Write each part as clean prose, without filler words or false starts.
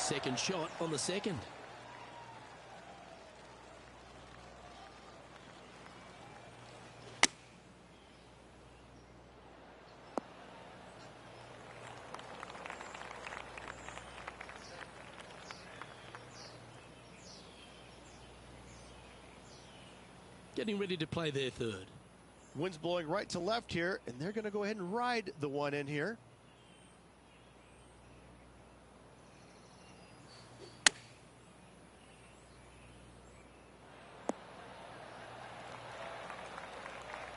second shot on the second. Getting ready to play their third. Wind's blowing right to left here, and they're going to go ahead and ride the one in here.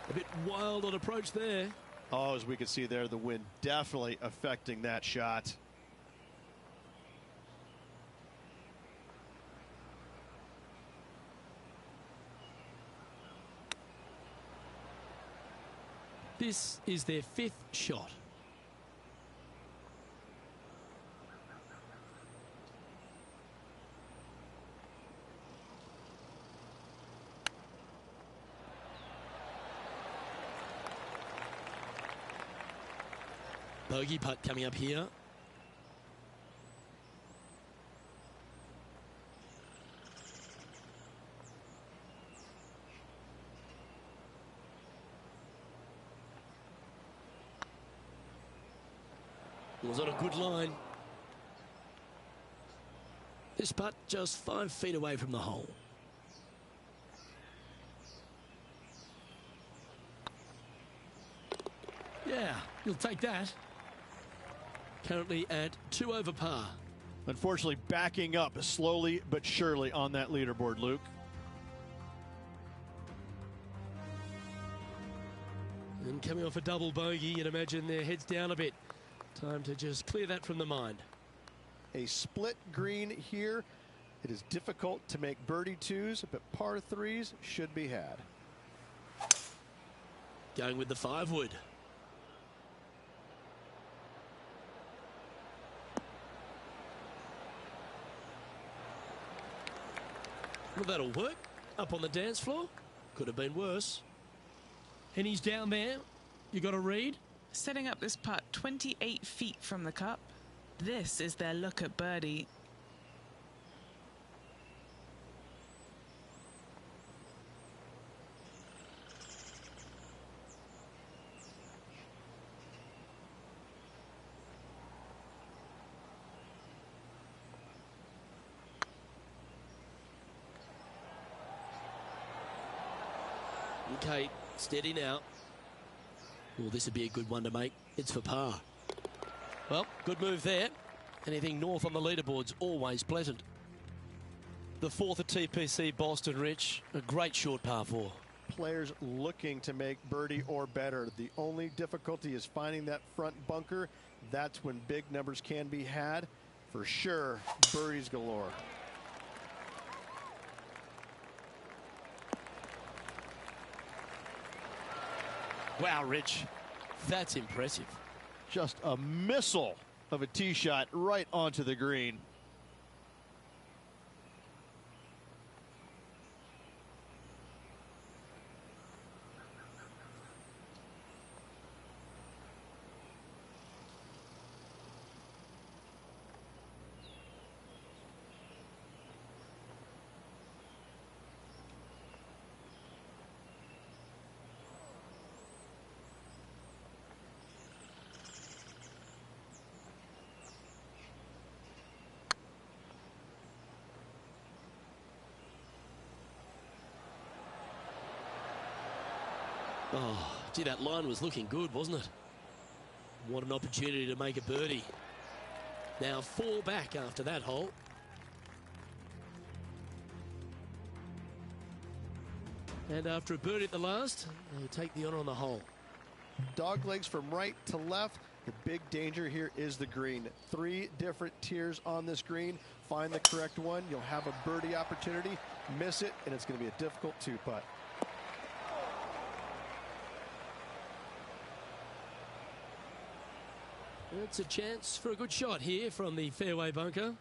A bit wild on approach there. Oh, as we can see there, the wind definitely affecting that shot. This is their fifth shot. Bogey putt coming up here. Was on a good line. This putt just 5 feet away from the hole. Yeah, you'll take that. Currently at 2 over par. Unfortunately, backing up slowly but surely on that leaderboard, Luke. And coming off a double bogey, you'd imagine their heads down a bit. Time to just clear that from the mind. A split green here. It is difficult to make birdie twos, but par threes should be had. Going with the 5-wood. Well, that'll work. Up on the dance floor. Could have been worse. And he's down there. You got to read. Setting up this putt 28 feet from the cup. This is their look at birdie. Okay, steady now. Well, this would be a good one to make. It's for par. Well, good move there. Anything north on the leaderboard's always pleasant. The fourth at TPC Boston, Rich. A great short par 4. Players looking to make birdie or better. The only difficulty is finding that front bunker. That's when big numbers can be had. For sure, birdies galore. Wow, Rich, that's impressive. Just a missile of a tee shot right onto the green. Oh, gee, that line was looking good, wasn't it? What an opportunity to make a birdie. Now 4 back after that hole. And after a birdie at the last, they'll take the honor on the hole. Dog legs from right to left. The big danger here is the green. 3 different tiers on this green. Find the correct one. You'll have a birdie opportunity. Miss it, and it's going to be a difficult 2-putt. It's a chance for a good shot here from the fairway bunker.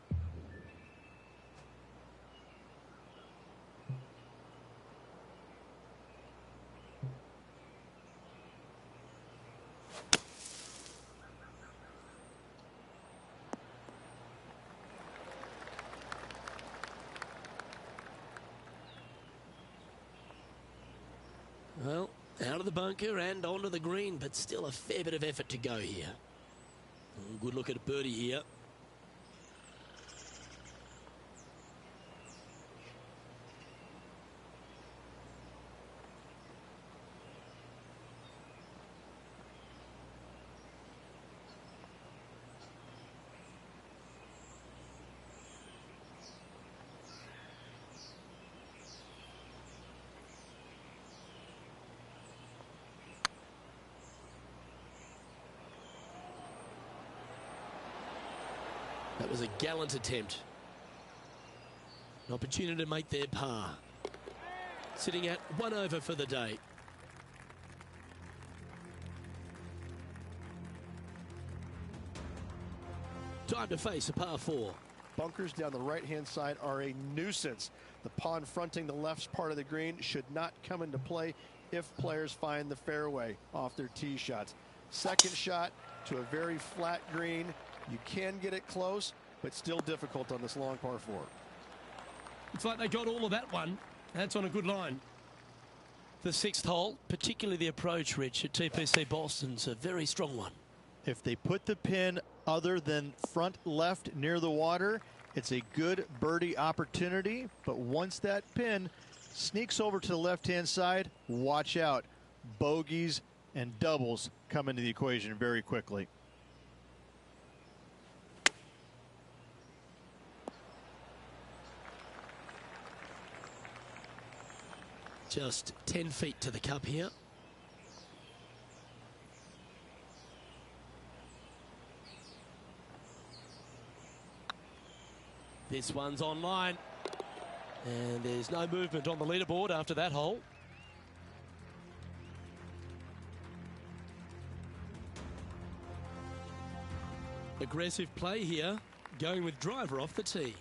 out of the bunker and onto the green, but still a fair bit of effort to go here. Good look at a birdie here. That was a gallant attempt. An opportunity to make their par. Sitting at 1 over for the day. Time to face a par 4. Bunkers down the right-hand side are a nuisance. The pond fronting the left part of the green should not come into play if players find the fairway off their tee shots. Second shot to a very flat green. You can get it close, but still difficult on this long par 4. It's like they got all of that one. That's on a good line. The 6th hole, particularly the approach, Rich, at TPC Boston's a very strong one. If they put the pin other than front left near the water, it's a good birdie opportunity. But once that pin sneaks over to the left-hand side, watch out. Bogeys and doubles come into the equation very quickly. Just 10 feet to the cup here. This one's online. And there's no movement on the leaderboard after that hole. Aggressive play here, going with driver off the tee.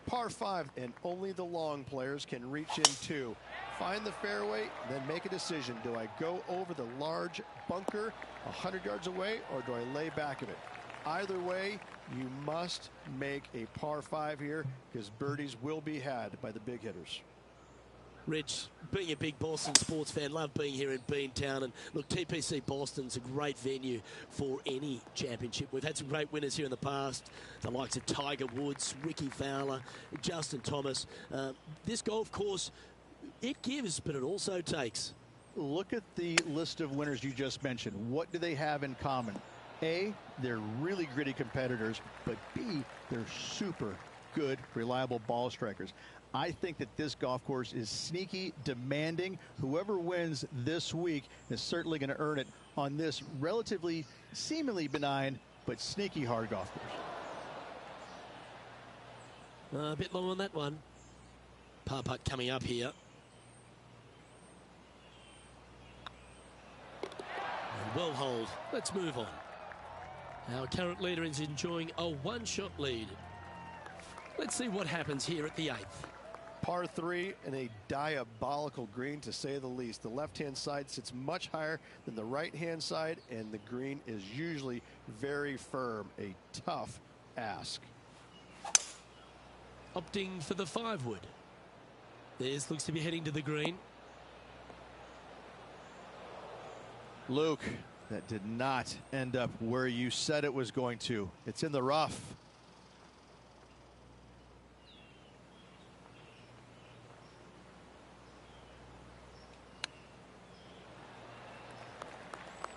Par 5, and only the long players can reach in two. Find the fairway, then make a decision. Do I go over the large bunker 100 yards away, or do I lay back of it? Either way, you must make a par 5 here, because birdies will be had by the big hitters. Rich, being a big Boston sports fan, love being here in Beantown. And look, TPC Boston's a great venue for any championship. We've had some great winners here in the past. The likes of Tiger Woods, Ricky Fowler, Justin Thomas. This golf course, it gives, but it also takes. Look at the list of winners you just mentioned. What do they have in common? A, they're really gritty competitors, but B, they're super good, reliable ball strikers. I think that this golf course is sneaky, demanding. Whoever wins this week is certainly going to earn it on this relatively, seemingly benign, but sneaky hard golf course. A bit long on that one. Par putt coming up here. And well hold. Let's move on. Our current leader is enjoying a one-shot lead. Let's see what happens here at the 8th. Par 3 and a diabolical green, to say the least. The left-hand side sits much higher than the right-hand side, and the green is usually very firm. A tough ask. Opting for the 5 wood. This looks to be heading to the green. Luke, that did not end up where you said it was going to. It's in the rough.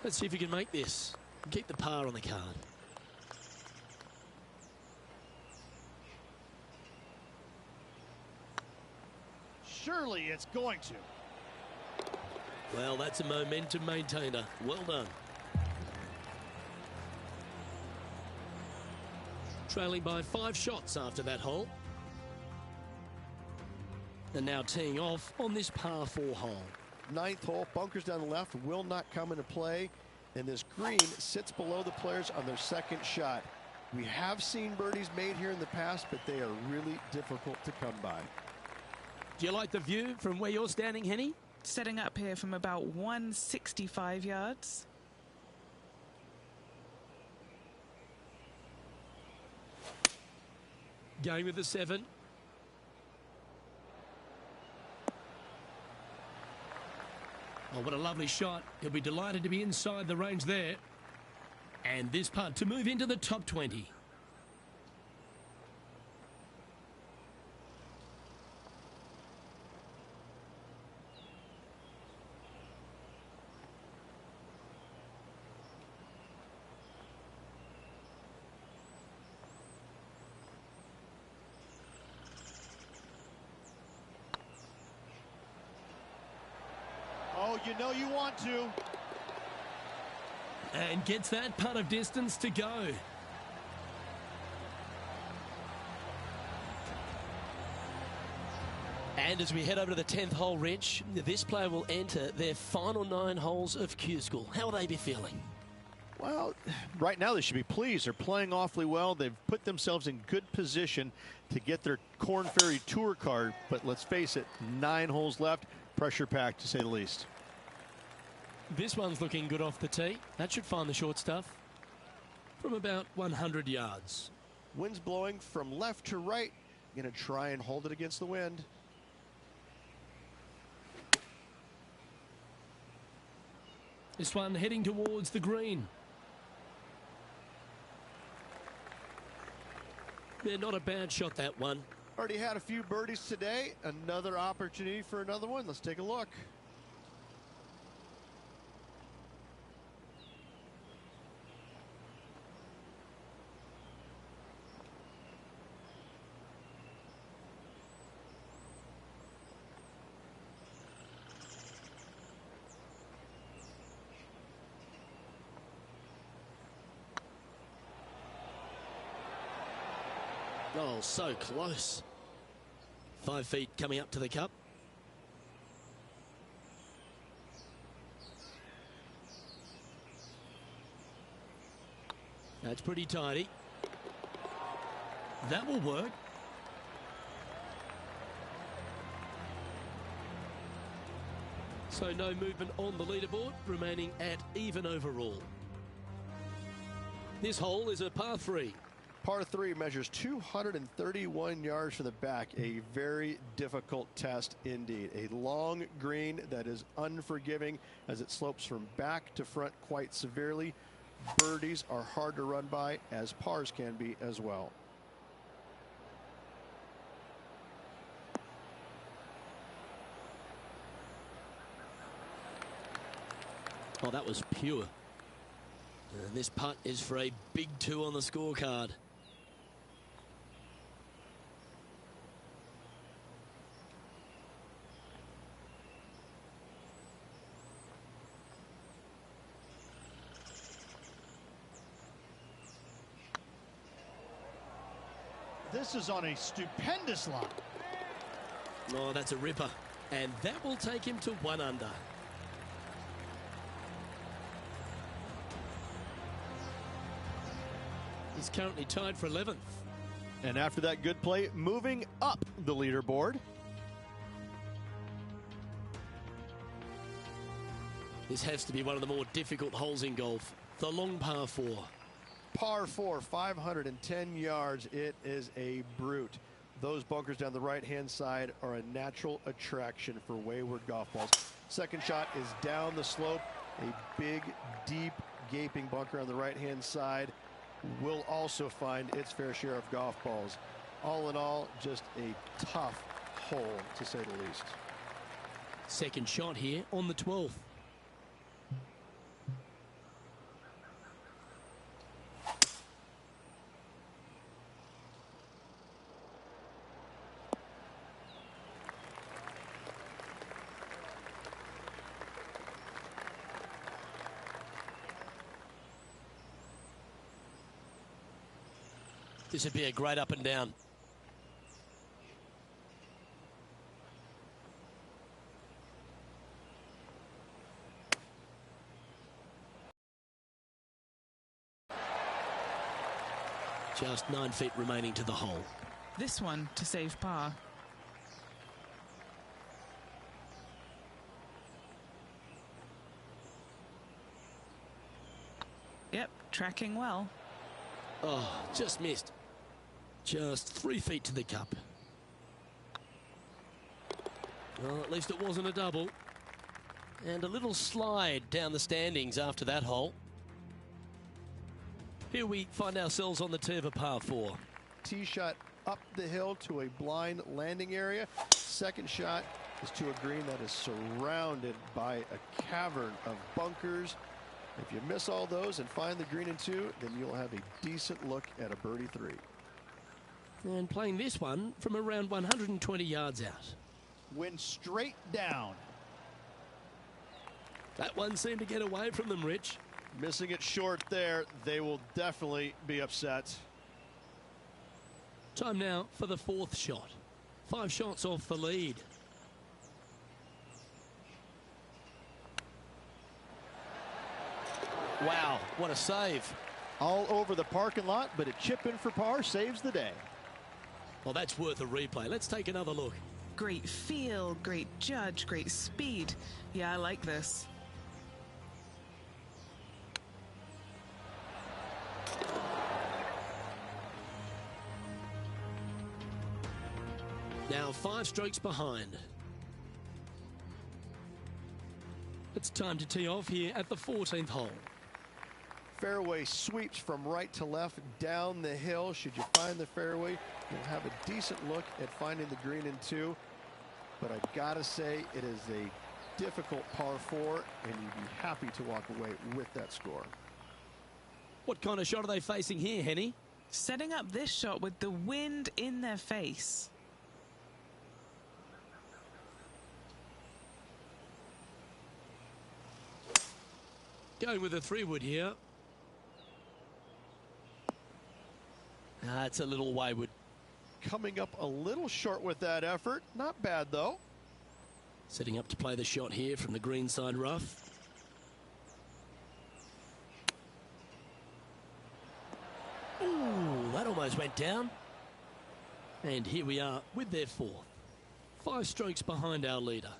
Let's see if we can make this. Keep the par on the card. Surely it's going to. Well, that's a momentum maintainer. Well done. Trailing by 5 shots after that hole. And now teeing off on this par 4 hole. 9th hole, bunkers down the left will not come into play, and this green sits below the players on their second shot. We have seen birdies made here in the past, but they are really difficult to come by. Do you like the view from where you're standing, Henny? Setting up here from about 165 yards. Going with the 7. Oh, what a lovely shot. He'll be delighted to be inside the range there. And this putt to move into the top 20. Oh, you know you want to. And gets that putt of distance to go. And as we head over to the 10th hole, Rich, this player will enter their final 9 holes of Q School. How will they be feeling? Well, right now they should be pleased. They're playing awfully well. They've put themselves in good position to get their Korn Ferry Tour card. But let's face it, 9 holes left. Pressure packed, to say the least. This one's looking good off the tee. That should find the short stuff from about 100 yards. Wind's blowing from left to right. Going to try and hold it against the wind. This one heading towards the green. Yeah, not a bad shot, that one. Already had a few birdies today. Another opportunity for another one. Let's take a look. Oh, so close. 5 feet coming up to the cup. That's pretty tidy. That will work. So no movement on the leaderboard, remaining at even overall. This hole is a par 3. Par 3 measures 231 yards from the back. A very difficult test indeed. A long green that is unforgiving as it slopes from back to front quite severely. Birdies are hard to run by, as pars can be as well. Oh, that was pure. And this putt is for a big 2 on the scorecard. This is on a stupendous line. Oh, that's a ripper. And that will take him to 1 under. He's currently tied for 11th. And after that good play, moving up the leaderboard. This has to be one of the more difficult holes in golf. The long par 4. Par 4, 510 yards. It is a brute. Those bunkers down the right-hand side are a natural attraction for wayward golf balls. Second shot is down the slope. A big, deep, gaping bunker on the right-hand side will also find its fair share of golf balls. All in all, just a tough hole, to say the least. Second shot here on the 12th. This would be a great up and down. Just 9 feet remaining to the hole. This one to save par. Yep, tracking well. Oh, just missed. Just 3 feet to the cup. Well, at least it wasn't a double. And a little slide down the standings after that hole. Here we find ourselves on the tee of a par 4. Tee shot up the hill to a blind landing area. Second shot is to a green that is surrounded by a cavern of bunkers. If you miss all those and find the green in 2, then you'll have a decent look at a birdie 3. And playing this one from around 120 yards out. Wind straight down. That one seemed to get away from them, Rich. Missing it short there, they will definitely be upset. Time now for the 4th shot. 5 shots off the lead. Wow, what a save. All over the parking lot, but a chip in for par saves the day. Well, that's worth a replay. Let's take another look. Great feel, great judge, great speed. Yeah, I like this. Now 5 strokes behind. It's time to tee off here at the 14th hole. Fairway sweeps from right to left down the hill. Should you find the fairway, you'll have a decent look at finding the green in 2. But I gotta say, it is a difficult par 4, and you'd be happy to walk away with that score. What kind of shot are they facing here, Henny? Setting up this shot with the wind in their face. Going with a 3-wood here. It's a little wayward. Coming up a little short with that effort. Not bad, though. Setting up to play the shot here from the green side rough. Ooh, that almost went down. And here we are with their 4th. 5 strokes behind our leader.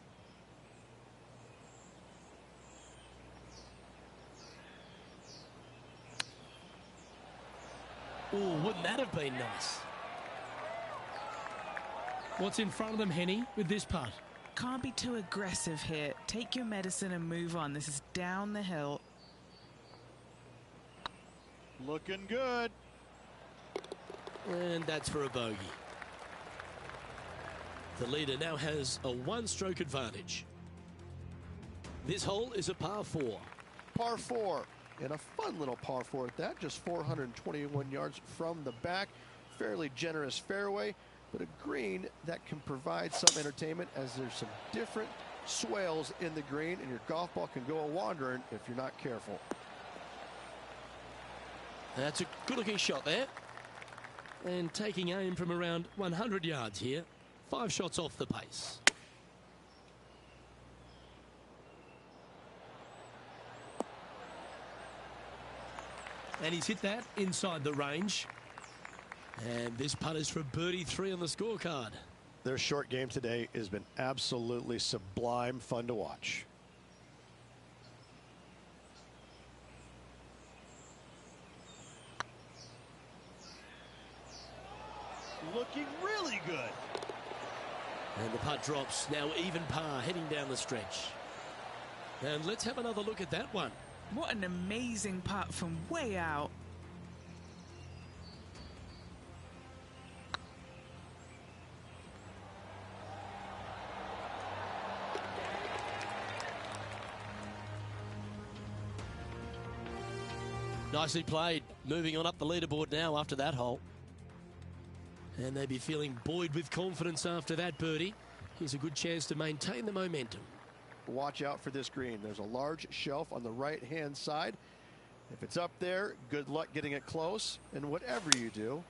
Ooh, wouldn't that have been nice? What's in front of them, Henny, with this putt? Can't be too aggressive here. Take your medicine and move on. This is down the hill. Looking good. And that's for a bogey. The leader now has a 1-stroke advantage. This hole is a par 4. Par 4. And a fun little par 4 at that, just 421 yards from the back. Fairly generous fairway, but a green that can provide some entertainment as there's some different swales in the green, and your golf ball can go a-wandering if you're not careful. That's a good-looking shot there. And taking aim from around 100 yards here. 5 shots off the pace. And he's hit that inside the range. And this putt is for birdie 3 on the scorecard. Their short game today has been absolutely sublime fun to watch. Looking really good. And the putt drops, now even par, heading down the stretch. And let's have another look at that one. What an amazing putt from way out. Nicely played. Moving on up the leaderboard now after that hole. And they'd be feeling buoyed with confidence after that birdie. Here's a good chance to maintain the momentum. Watch out for this green. There's a large shelf on the right-hand side. If it's up there, good luck getting it close. And whatever you do,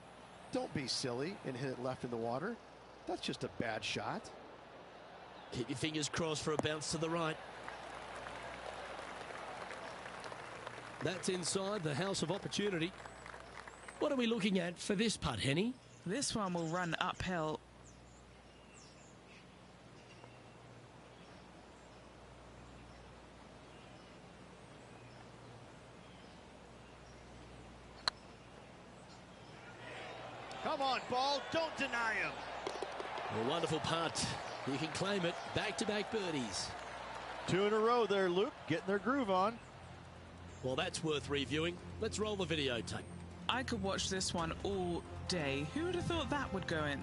don't be silly and hit it left in the water. That's just a bad shot. Keep your fingers crossed for a bounce to the right. That's inside the house of opportunity. What are we looking at for this putt, Henny? This one will run uphill. Come on, ball. Don't deny him. A wonderful putt. You can claim it. Back-to-back birdies. Two in a row there, Luke, getting their groove on. Well, that's worth reviewing. Let's roll the videotape. I could watch this one all day. Who would have thought that would go in?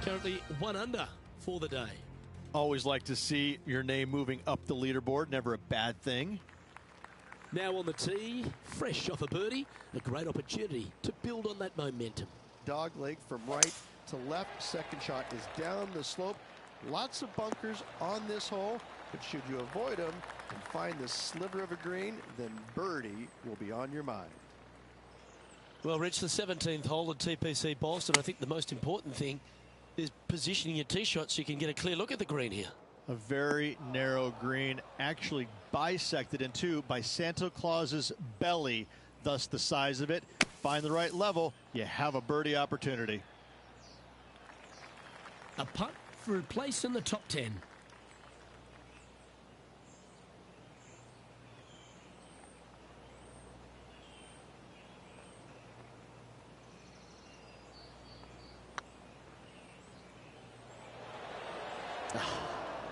Currently 1 under for the day. Always like to see your name moving up the leaderboard. Never a bad thing. Now on the tee, fresh off a birdie, a great opportunity to build on that momentum. Dog leg from right to left. Second shot is down the slope. Lots of bunkers on this hole, but should you avoid them and find this sliver of a green, then birdie will be on your mind. Well, Rich, the 17th hole at TPC Boston, I think the most important thing is positioning your tee shot so you can get a clear look at the green here. A very narrow green, actually bisected in two by Santa Claus's belly, thus the size of it. Find the right level, you have a birdie opportunity. A putt for a place in the top 10.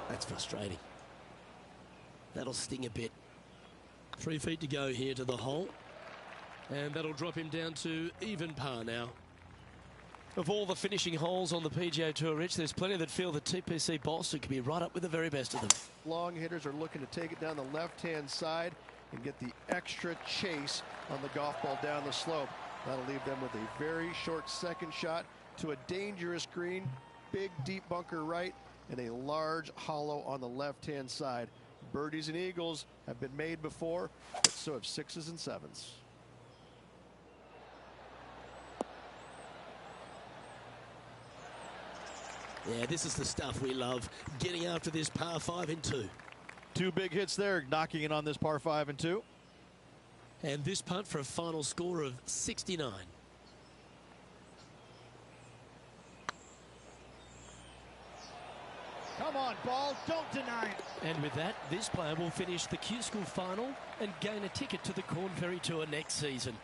That's frustrating. That'll sting a bit. 3 feet to go here to the hole. And that'll drop him down to even par now. Of all the finishing holes on the PGA Tour, Rich, there's plenty that feel that TPC Boston could be right up with the very best of them. Long hitters are looking to take it down the left-hand side and get the extra chase on the golf ball down the slope. That'll leave them with a very short second shot to a dangerous green, big deep bunker right, and a large hollow on the left-hand side. Birdies and eagles have been made before, but so have 6s and 7s. Yeah, this is the stuff we love, getting after this par 5 and 2. Two big hits there, knocking in on this par 5 and 2. And this putt for a final score of 69. Come on, ball, don't deny it. And with that, this player will finish the Q School final and gain a ticket to the Corn Ferry Tour next season.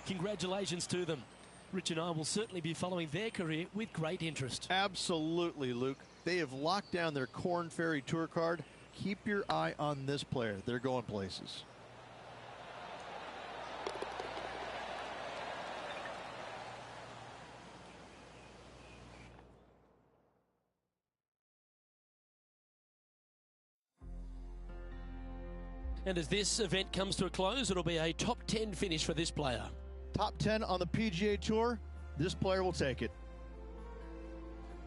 Congratulations to them. Rich and I will certainly be following their career with great interest. Absolutely, Luke. They have locked down their Corn Ferry Tour card. Keep your eye on this player. They're going places. And as this event comes to a close, it'll be a top 10 finish for this player. Top 10 on the PGA Tour. This player will take it.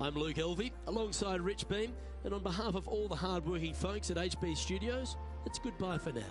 I'm Luke Elvey, alongside Rich Beam, and on behalf of all the hard-working folks at HB Studios, it's goodbye for now.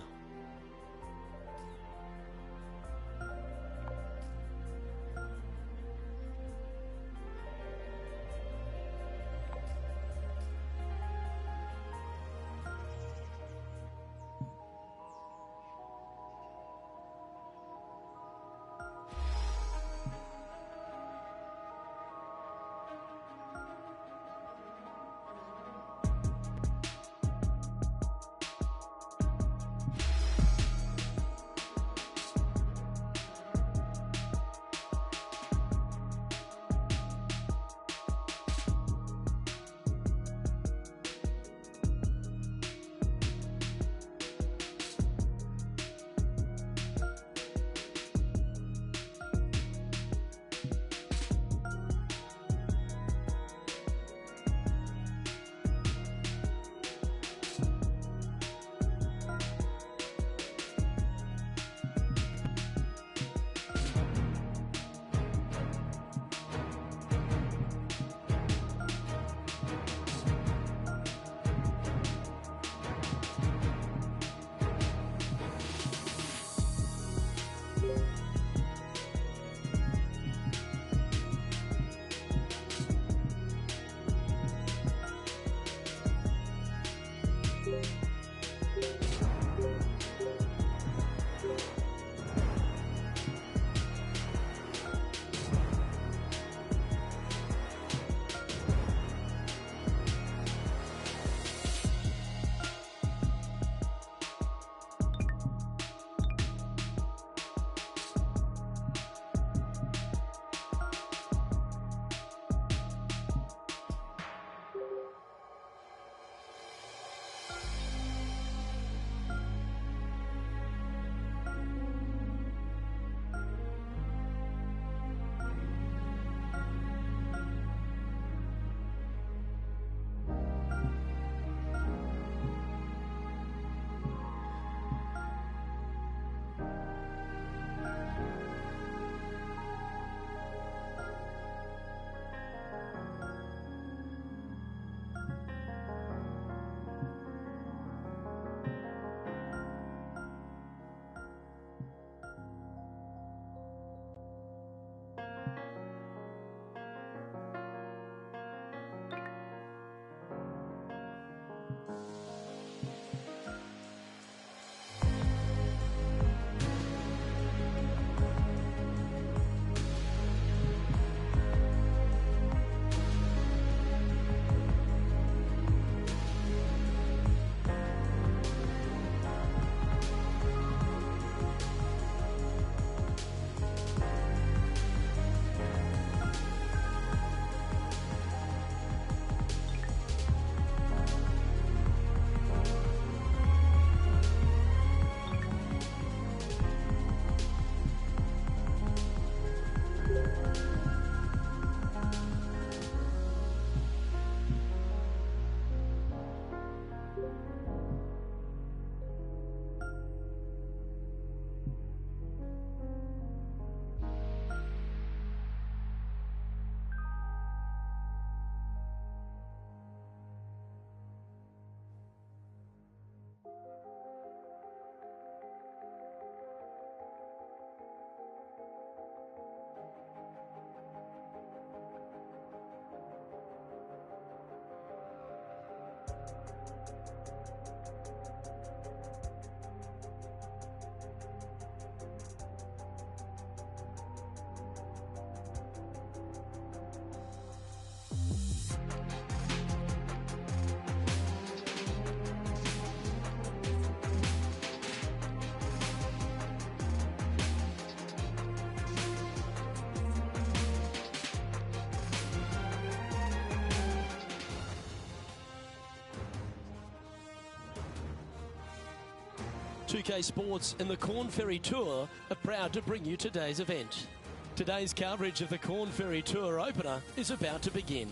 2K Sports and the Corn Ferry Tour are proud to bring you today's event. Today's coverage of the Corn Ferry Tour opener is about to begin.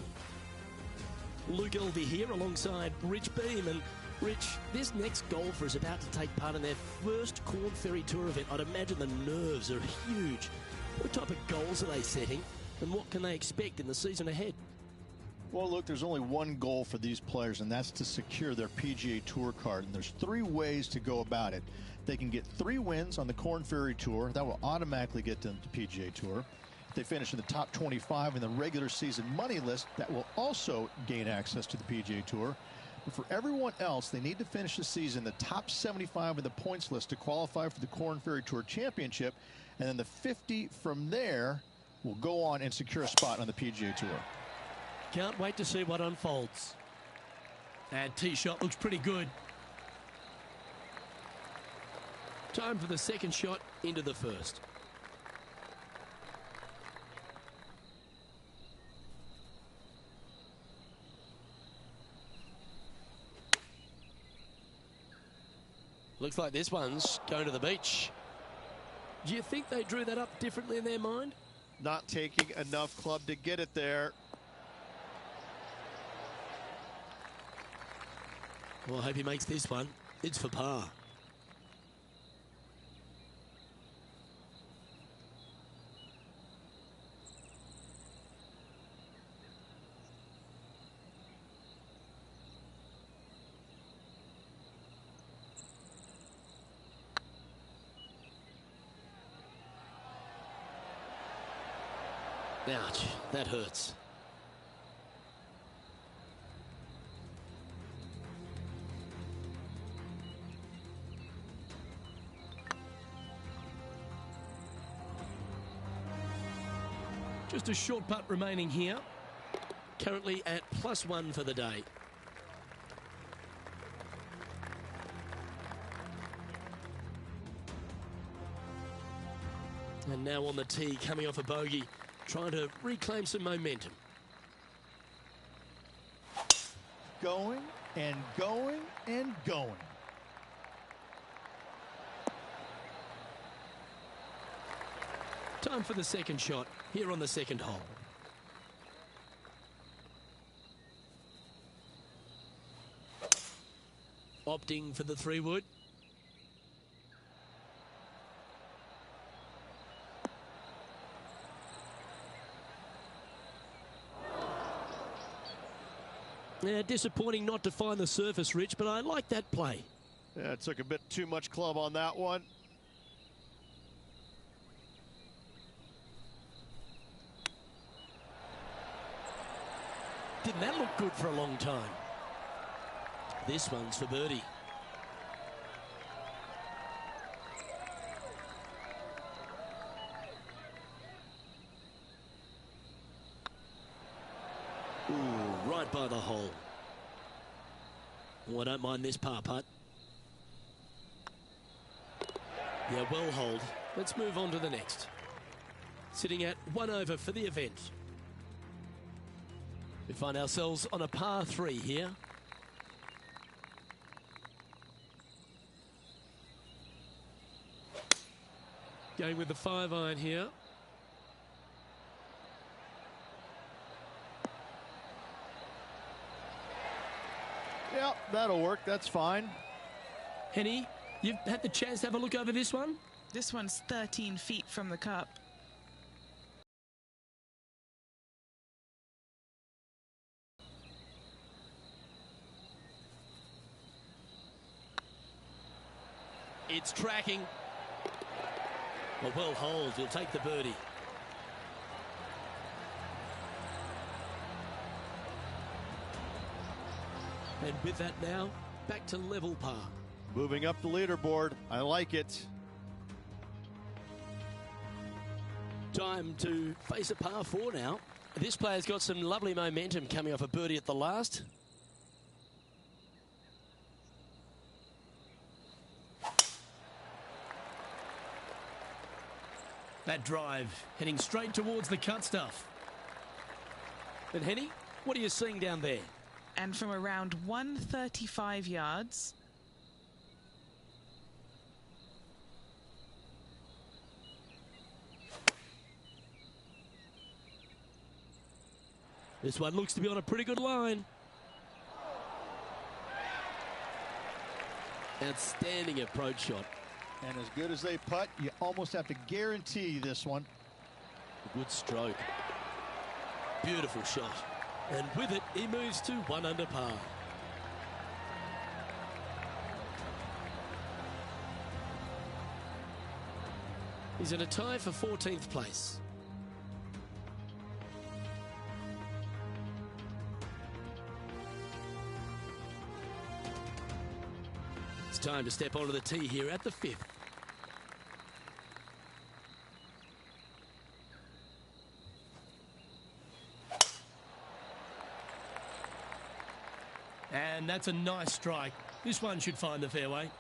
Luke Elvey here alongside Rich Beam. And Rich, this next golfer is about to take part in their first Corn Ferry Tour event. I'd imagine the nerves are huge. What type of goals are they setting, and what can they expect in the season ahead? Well, look, there's only one goal for these players, and that's to secure their PGA Tour card. And there's 3 ways to go about it. They can get 3 wins on the Corn Ferry Tour. That will automatically get them to PGA Tour. If they finish in the top 25 in the regular season money list, that will also gain access to the PGA Tour. But for everyone else, they need to finish the season in the top 75 in the points list to qualify for the Corn Ferry Tour Championship. And then the 50 from there will go on and secure a spot on the PGA Tour. Can't wait to see what unfolds. And tee shot looks pretty good. Time for the second shot into the first. Looks like this one's going to the beach. Do you think they drew that up differently in their mind? Not taking enough club to get it there. Well, I hope he makes this one. It's for par. Ouch, that hurts. Just a short putt remaining here. Currently at +1 for the day. And now on the tee, coming off a bogey, trying to reclaim some momentum. Going and going and going. Time for the second shot here on the second hole. Opting for the 3-wood. Yeah, disappointing not to find the surface, Rich, but I like that play. Yeah, it took a bit too much club on that one. Didn't that look good for a long time? This one's for birdie. Ooh, right by the hole. Oh, I don't mind this par putt. Yeah, well hold. Let's move on to the next. Sitting at 1 over for the event. We find ourselves on a par 3 here. Going with the 5-iron here. Yeah, that'll work. That's fine. Henny, you've had the chance to have a look over this one? This one's 13 feet from the cup. It's tracking. A well hold. He'll take the birdie. And with that now, back to level par. Moving up the leaderboard. I like it. Time to face a par 4 now. This player's got some lovely momentum coming off a birdie at the last. That drive heading straight towards the cut stuff. And Henny, what are you seeing down there? And from around 135 yards, this one looks to be on a pretty good line. Outstanding approach shot. And as good as they putt, you almost have to guarantee this one. A good stroke. Beautiful shot. And with it, he moves to 1 under par. He's in a tie for 14th place. It's time to step onto the tee here at the 5th. And that's a nice strike. This one should find the fairway.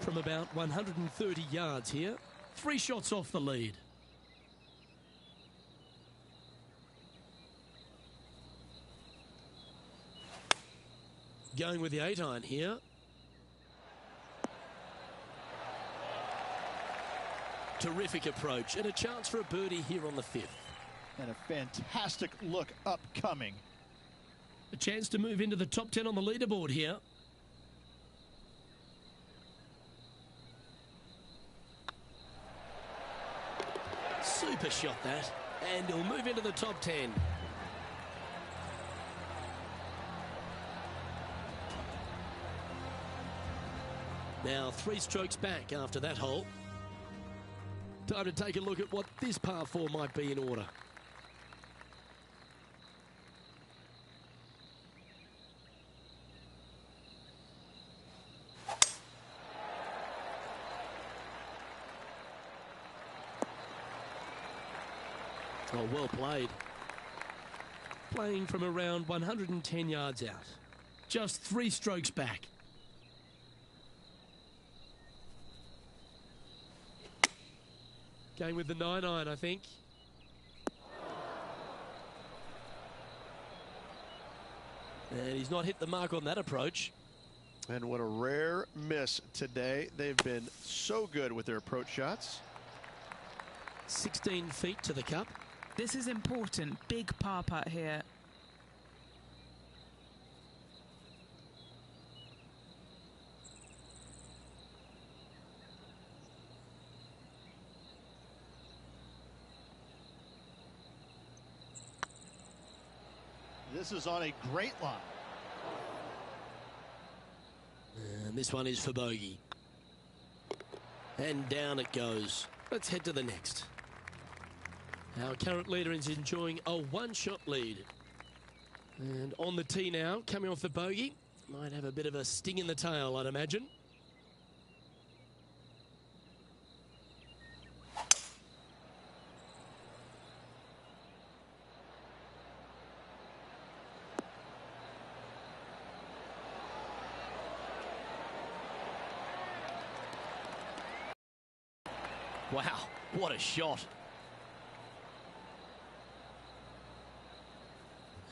From about 130 yards here, 3 shots off the lead. Going with the 8-iron here. Terrific approach and a chance for a birdie here on the 5th. And a fantastic look upcoming. A chance to move into the top 10 on the leaderboard here. Super shot that. And he'll move into the top 10. Now 3 strokes back after that hole. Time to take a look at what this par 4 might be in order. Oh, well played. Playing from around 110 yards out. Just 3 strokes back. Going with the 9-iron, I think. And he's not hit the mark on that approach. And what a rare miss today. They've been so good with their approach shots. 16 feet to the cup. this is important. Big par putt here. This is on a great line. And this one is for bogey. And down it goes. Let's head to the next. Our current leader is enjoying a one-shot lead. And on the tee now, coming off the bogey. Might have a bit of a sting in the tail, I'd imagine. Wow, what a shot.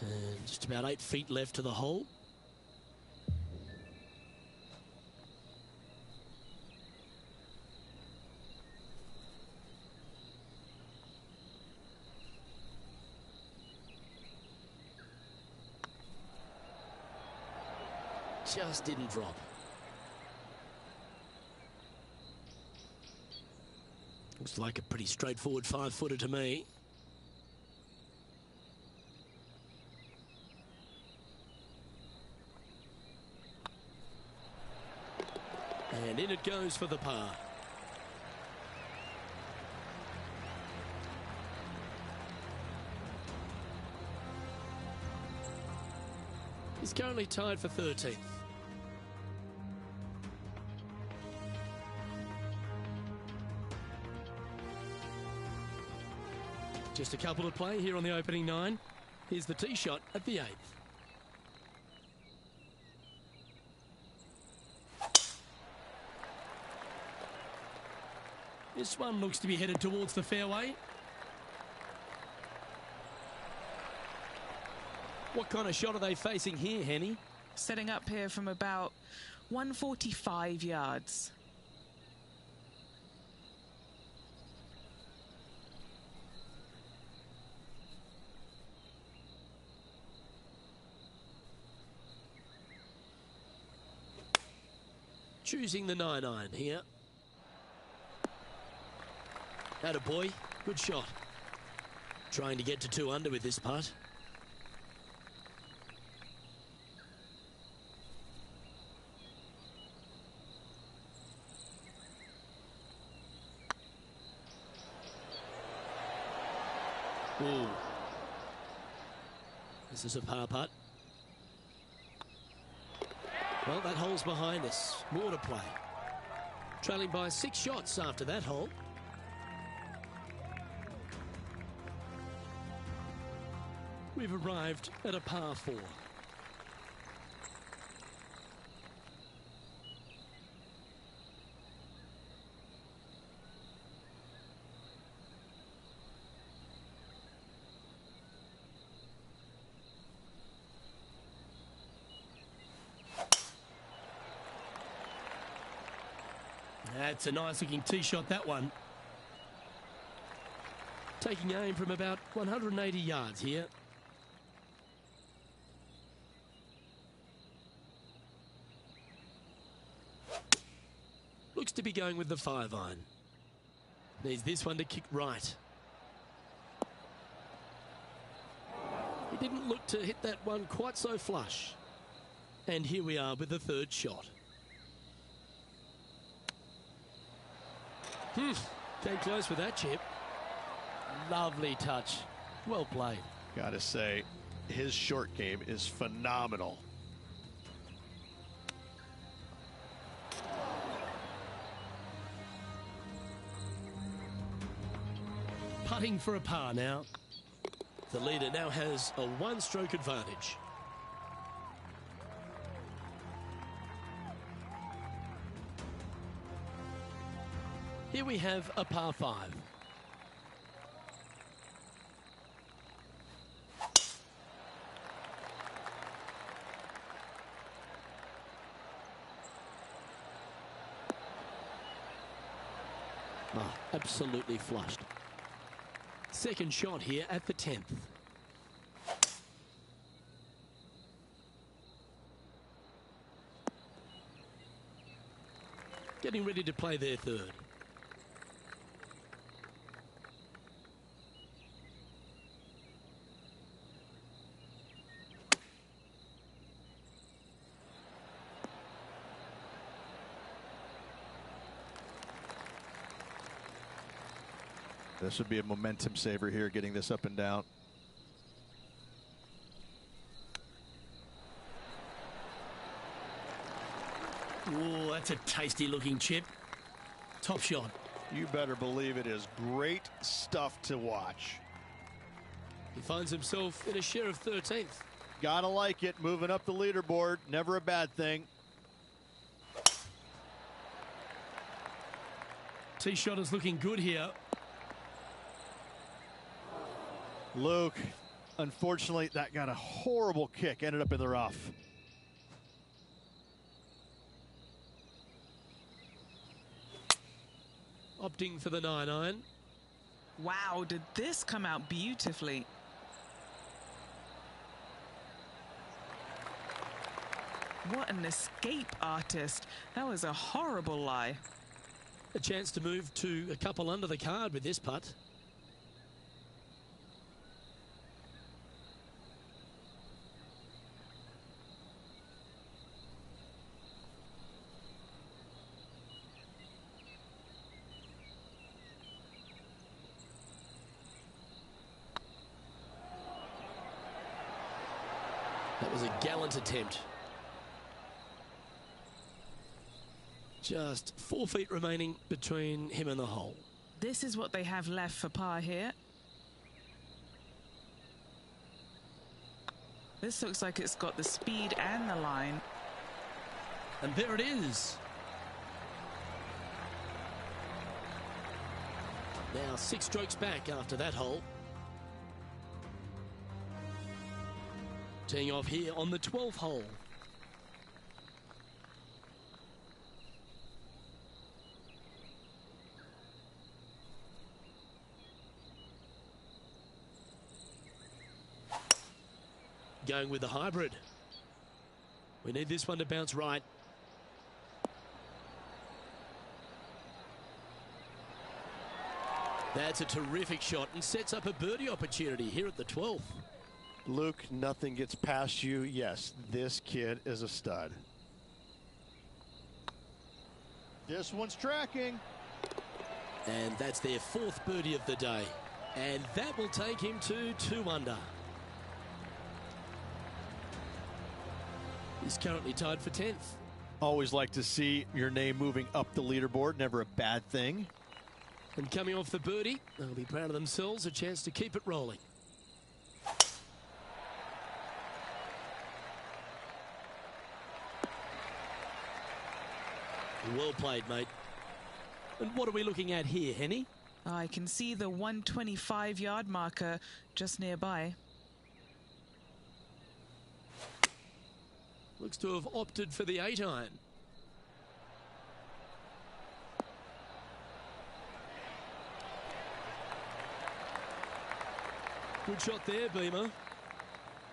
And just about 8 feet left to the hole. Just didn't drop. Looks like a pretty straightforward 5-footer to me. And in it goes for the par. is currently tied for 13th. Just a couple to play here on the opening 9. Here's the tee shot at the 8th. This one looks to be headed towards the fairway. What kind of shot are they facing here, Henny? Setting up here from about 145 yards. Choosing the 9-iron here. Attaboy, good shot. Trying to get to 2 under with this putt. Ooh. This is a par putt. Well, that hole's behind us. More to play. Trailing by 6 shots after that hole. We've arrived at a par 4. That's a nice looking tee shot, that one. Taking aim from about 180 yards here. Looks to be going with the 5-iron. Needs this one to kick right. He didn't look to hit that one quite so flush. And here we are with the 3rd shot. Came close with that chip. Lovely touch. Well played. Gotta say, his short game is phenomenal. Putting for a par now. The leader now has a 1-stroke advantage. Here we have a par 5. Oh, absolutely flushed. 2nd shot here at the 10th. Getting ready to play their 3rd. This would be a momentum saver here, getting this up and down. Ooh, that's a tasty looking chip. Top shot. You better believe it is great stuff to watch. He finds himself in a share of 13th. Gotta like it, moving up the leaderboard, never a bad thing. Tee shot is looking good here. Luke, unfortunately, that got a horrible kick, ended up in the rough. Opting for the 9-iron. Wow, did this come out beautifully? What an escape artist. That was a horrible lie. A chance to move to a couple under the card with this putt. was a gallant attempt. Just 4 feet remaining between him and the hole. This is what they have left for par here. This looks like it's got the speed and the line. And there it is. Now 6 strokes back after that hole. Teeing off here on the 12th hole. Going with the hybrid. We need this one to bounce right. That's a terrific shot and sets up a birdie opportunity here at the 12th. Luke, nothing gets past you. Yes, this kid is a stud. This one's tracking. And that's their 4th birdie of the day. And that will take him to 2 under. He's currently tied for 10th. Always like to see your name moving up the leaderboard. Never a bad thing. And coming off the birdie, they'll be proud of themselves. A chance to keep it rolling. Well played, mate. And what are we looking at here, Henny? I can see the 125-yard marker just nearby. Looks to have opted for the 8-iron. Good shot there, Beamer.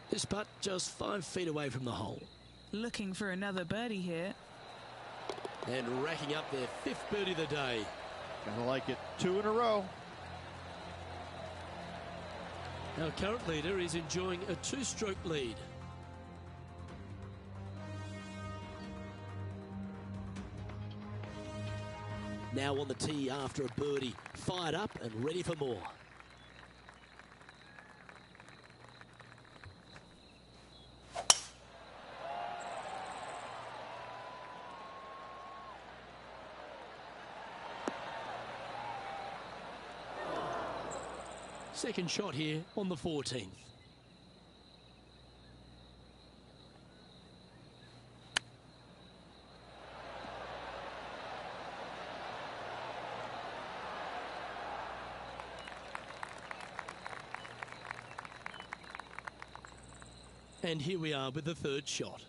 This putt just 5 feet away from the hole. Looking for another birdie here. And racking up their 5th birdie of the day. Kinda like it. 2 in a row. Our current leader is enjoying a 2-stroke lead. Now on the tee after a birdie, fired up and ready for more. Second shot here on the 14th. And here we are with the 3rd shot.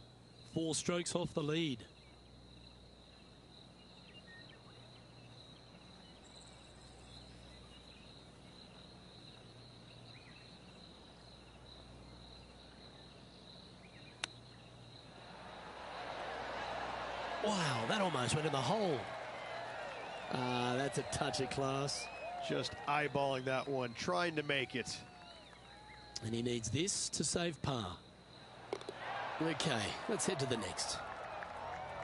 4 strokes off the lead. Wow, that almost went in the hole. That's a touch of class. Just eyeballing that one, trying to make it. And he needs this to save par. Okay, let's head to the next.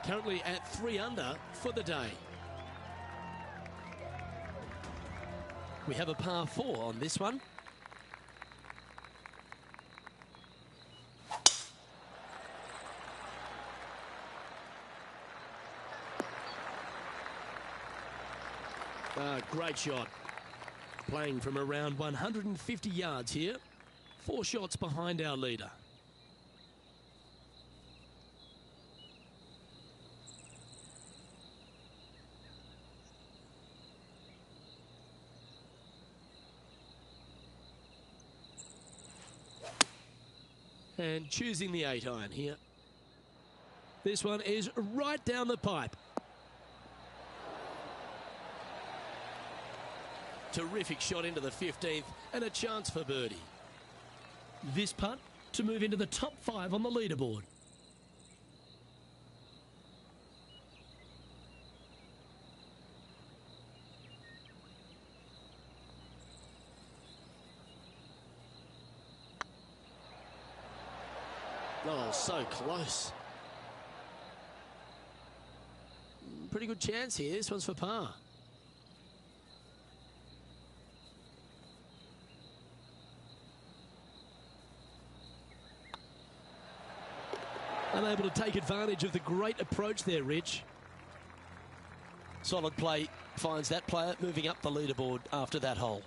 Currently at 3 under for the day. We have a par 4 on this one. Great shot. Playing from around 150 yards here. 4 shots behind our leader. And choosing the 8-iron here. This one is right down the pipe. Terrific shot into the 15th and a chance for birdie. This putt to move into the top 5 on the leaderboard. Oh, so close. Pretty good chance here. This one's for par. Unable to take advantage of the great approach there, Rich. Solid play finds that player moving up the leaderboard after that hole.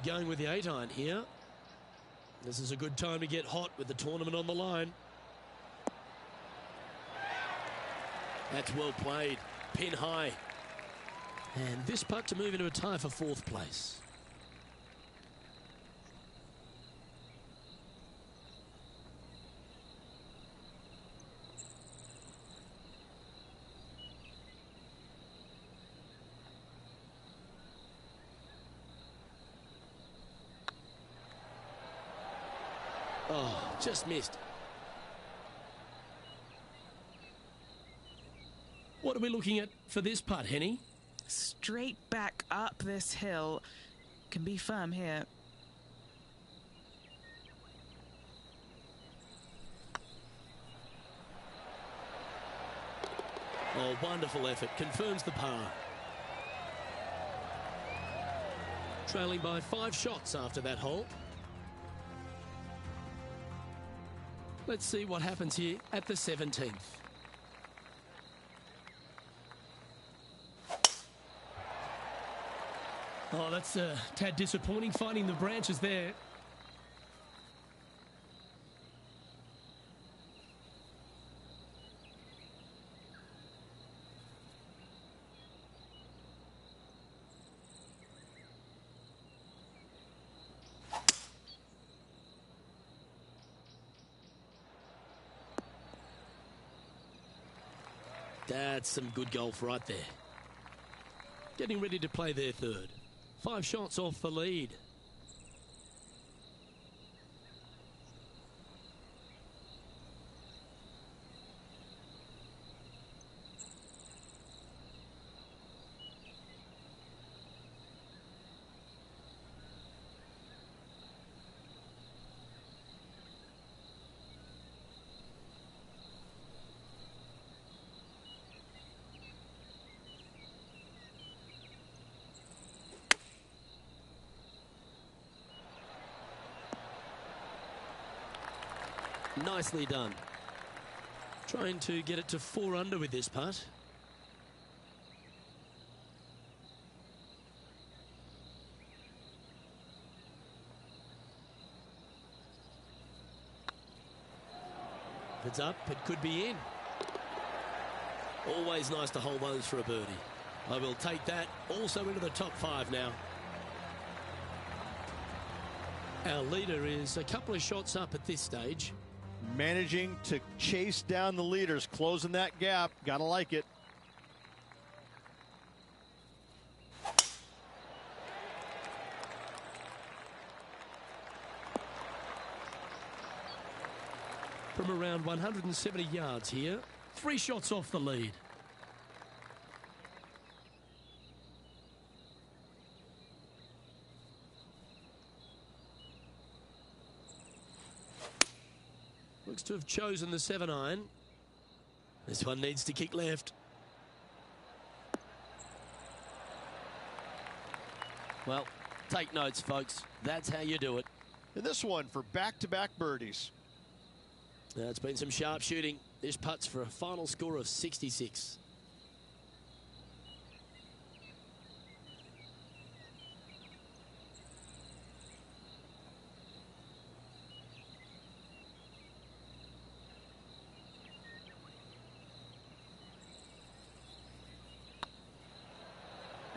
Going with the 8-iron here. This is a good time to get hot with the tournament on the line. That's well played. Pin high. And this putt to move into a tie for 4th place. Oh, just missed. What are we looking at for this putt, Henny? Straight back up this hill. Can be firm here. Oh, wonderful effort. Confirms the par. Trailing by 5 shots after that hole. Let's see what happens here at the 17th. Oh, that's a tad disappointing, finding the branches there. That's some good golf right there. Getting ready to play their 3rd. 5 shots off the lead. Nicely done. Trying to get it to 4 under with this putt. If it's up, it could be in. Always nice to hold those for a birdie. I will take that also into the top 5 now. Our leader is a couple of shots up at this stage. Managing to chase down the leaders, closing that gap. Gotta like it. From around 170 yards here, 3 shots off the lead. Looks to have chosen the 7-iron. This one needs to kick left. Well, take notes, folks. That's how you do it. And this one for back-to-back birdies. Now, it's been some sharp shooting. This putt's for a final score of 66.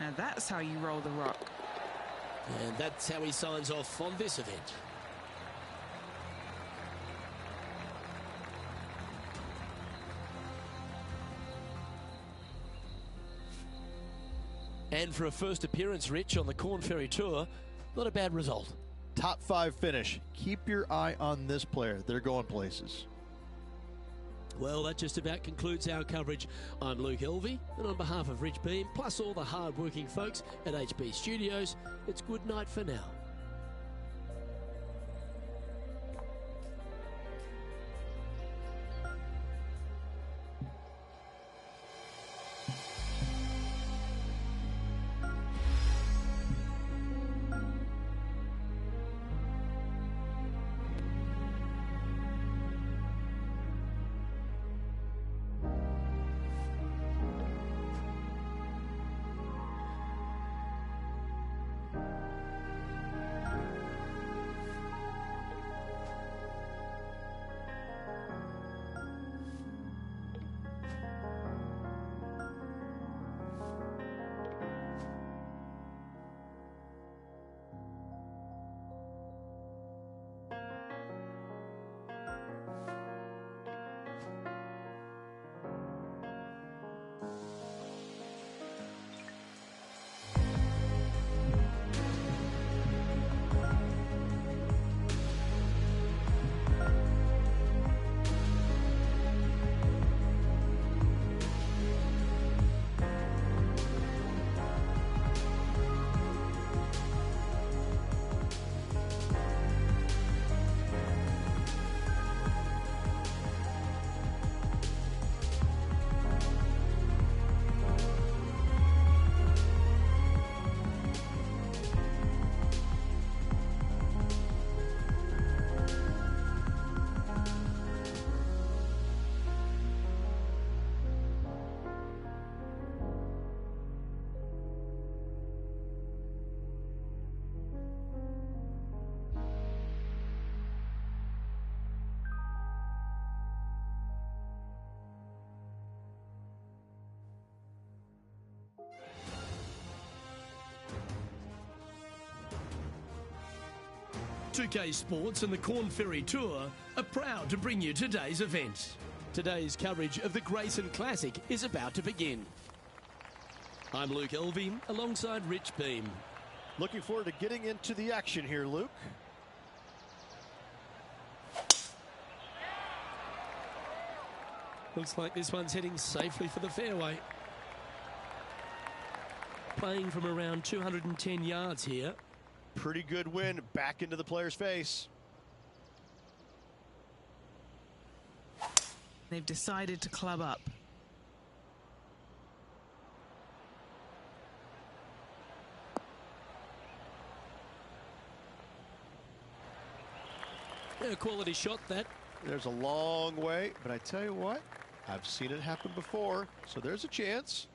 Now that's how you roll the rock. And that's how he signs off on this event. And for a first appearance, Rich, on the Corn Ferry Tour, not a bad result. Top 5 finish. Keep your eye on this player. They're going places. Well, that just about concludes our coverage. I'm Luke Elvey, and on behalf of Rich Beam, plus all the hard-working folks at HB Studios, it's good night for now. 2K Sports and the Corn Ferry Tour are proud to bring you today's event. Today's coverage of the Grayson Classic is about to begin. I'm Luke Elvey alongside Rich Beam. Looking forward to getting into the action here, Luke. Looks like this one's heading safely for the fairway. Playing from around 210 yards here. Pretty good wind back into the player's face. They've decided to club up. A quality shot, that. There's a long way, but I tell you what, I've seen it happen before, so there's a chance.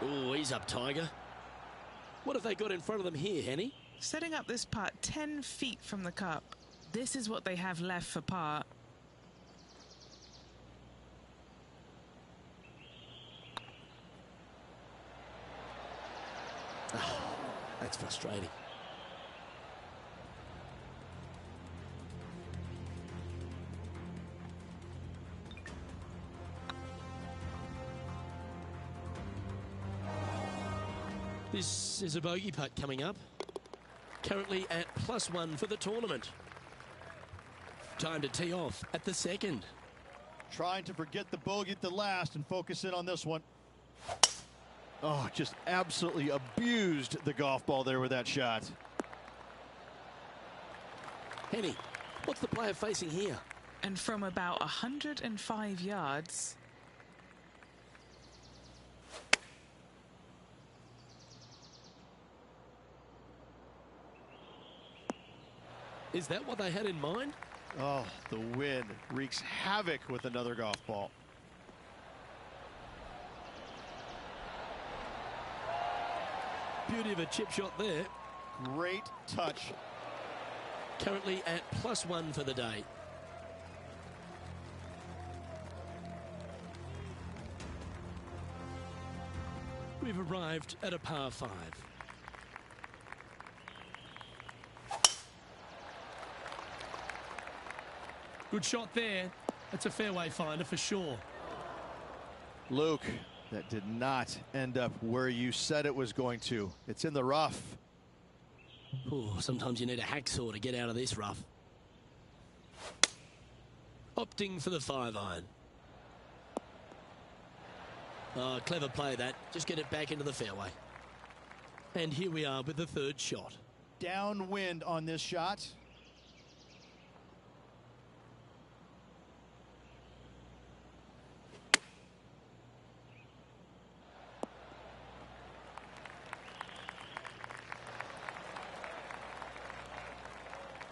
Oh, he's up, Tiger. What have they got in front of them here, Henny? Setting up this putt 10 feet from the cup. This is what they have left for par. Oh, that's frustrating. This is a bogey putt coming up. Currently at +1 for the tournament. Time to tee off at the second. Trying to forget the bogey at the last and focus in on this one. Oh, just absolutely abused the golf ball there with that shot. Henny, what's the player facing here? And from about 105 yards... Is that what they had in mind? Oh, the wind wreaks havoc with another golf ball. Beauty of a chip shot there. Great touch. Currently at +1 for the day. We've arrived at a par 5. Good shot there. That's a fairway finder for sure. Luke, that did not end up where you said it was going to. It's in the rough. Oh, sometimes you need a hacksaw to get out of this rough. Opting for the 5-iron. Oh, clever play that. Just get it back into the fairway. And here we are with the third shot. Downwind on this shot.